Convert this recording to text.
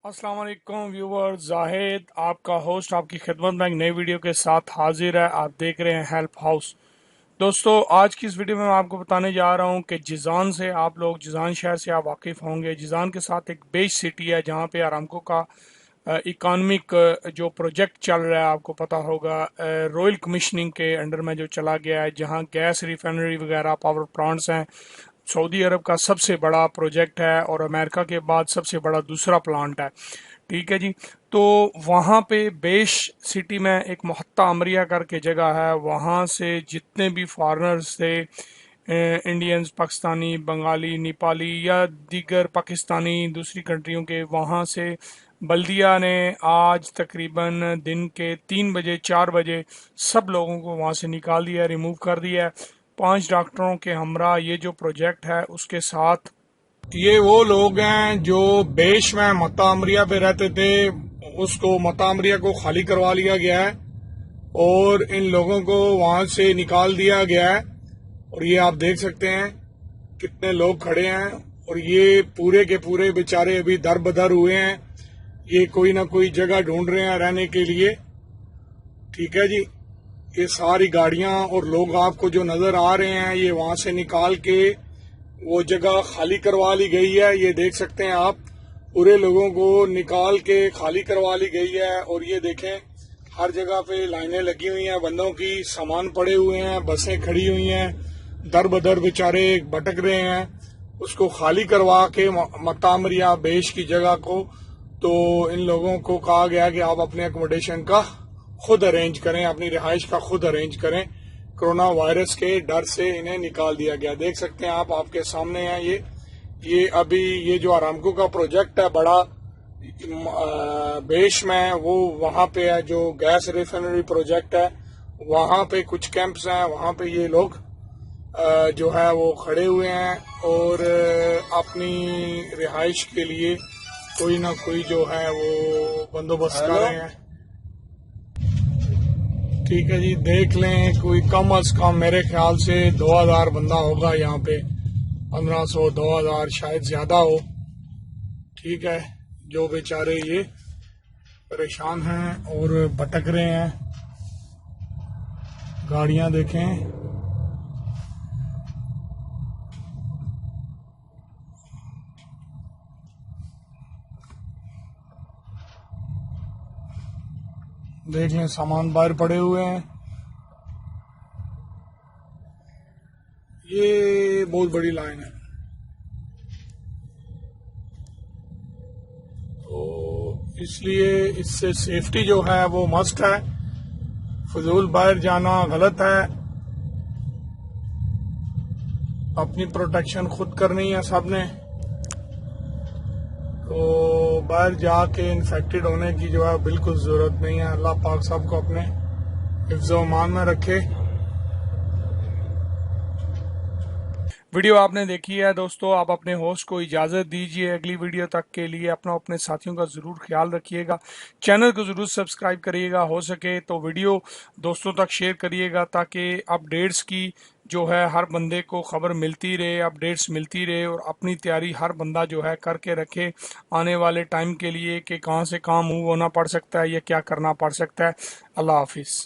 अस्सलाम वालेकुम व्यूवर्स, जाहिद आपका होस्ट आपकी खिदमत में एक नई वीडियो के साथ हाजिर है। आप देख रहे हैं हेल्प हाउस। दोस्तों, आज की इस वीडियो में मैं आपको बताने जा रहा हूं कि जिजान से आप लोग जिजान शहर से आप वाकिफ़ होंगे। जिजान के साथ एक बेस सिटी है जहां पे आरामको का इकोनॉमिक जो प्रोजेक्ट चल रहा है, आपको पता होगा, रॉयल कमीशनिंग के अंडर में जो चला गया है, जहां गैस रिफाइनरी वगैरह पावर प्लांट्स हैं। सऊदी अरब का सबसे बड़ा प्रोजेक्ट है और अमेरिका के बाद सबसे बड़ा दूसरा प्लांट है। ठीक है जी। तो वहाँ पे बेश सिटी में एक मोहत्ता अमरिया करके जगह है। वहाँ से जितने भी फॉरेनर्स थे, इंडियंस, पाकिस्तानी, बंगाली, नेपाली या दीगर पाकिस्तानी दूसरी कंट्रियों के, वहाँ से बल्दिया ने आज तकरीबन दिन के 3 बजे 4 बजे सब लोगों को वहाँ से निकाल दिया, रिमूव कर दिया है। 5 डॉक्टरों के हमरा ये जो प्रोजेक्ट है उसके साथ। ये वो लोग हैं जो बेश में मता अमरिया पे रहते थे, उसको मता अमरिया को खाली करवा लिया गया है और इन लोगों को वहां से निकाल दिया गया है। और ये आप देख सकते हैं कितने लोग खड़े हैं और ये पूरे के पूरे बेचारे अभी दर बदर हुए हैं। ये कोई ना कोई जगह ढूंढ रहे हैं रहने के लिए। ठीक है जी। ये सारी गाड़ियां और लोग आपको जो नजर आ रहे हैं, ये वहां से निकाल के वो जगह खाली करवा ली गई है। ये देख सकते हैं आप, पूरे लोगों को निकाल के खाली करवा ली गई है। और ये देखें, हर जगह पे लाइनें लगी हुई हैं बंदों की, सामान पड़े हुए हैं, बसें खड़ी हुई हैं, दर बदर बेचारे भटक रहे हैं। उसको खाली करवा के मतामरिया बेश की जगह को, तो इन लोगों को कहा गया कि आप अपने अकोमोडेशन का खुद अरेंज करें, अपनी रिहाइश का खुद अरेंज करें। कोरोना वायरस के डर से इन्हें निकाल दिया गया। देख सकते हैं आप, आपके सामने है ये अभी ये जो आरामको का प्रोजेक्ट है बड़ा बेश में, वो वहां पे है जो गैस रिफाइनरी प्रोजेक्ट है। वहां पे कुछ कैंप्स हैं, वहां पे ये लोग जो है वो खड़े हुए हैं और अपनी रिहाइश के लिए कोई ना कोई जो है वो बंदोबस्त कर रहे हैं। ठीक है जी, देख लें, कोई कम अज कम मेरे ख्याल से 2000 बंदा होगा यहाँ पे, 1500 2000 शायद ज्यादा हो। ठीक है, जो बेचारे ये परेशान हैं और भटक रहे हैं। गाड़ियां देखें, देख लें, सामान बाहर पड़े हुए हैं। ये बहुत बड़ी लाइन है, तो इसलिए इससे सेफ्टी जो है वो मस्ट है। फजूल बाहर जाना गलत है। अपनी प्रोटेक्शन खुद करनी है सबने। तो बाहर जाके इन्फेक्टेड होने की जो है बिल्कुल जरूरत नहीं है। अल्लाह पाक सबको अपने हिफ्ज़-ओ अमान में रखे। वीडियो आपने देखी है दोस्तों, आप अपने होस्ट को इजाज़त दीजिए। अगली वीडियो तक के लिए अपने साथियों का ज़रूर ख्याल रखिएगा। चैनल को ज़रूर सब्सक्राइब करिएगा, हो सके तो वीडियो दोस्तों तक शेयर करिएगा ताकि अपडेट्स की जो है हर बंदे को खबर मिलती रहे, अपडेट्स मिलती रहे और अपनी तैयारी हर बंदा जो है करके रखे आने वाले टाइम के लिए कि कहाँ से कहाँ मूव होना पड़ सकता है या क्या करना पड़ सकता है। अल्लाह हाफिज़।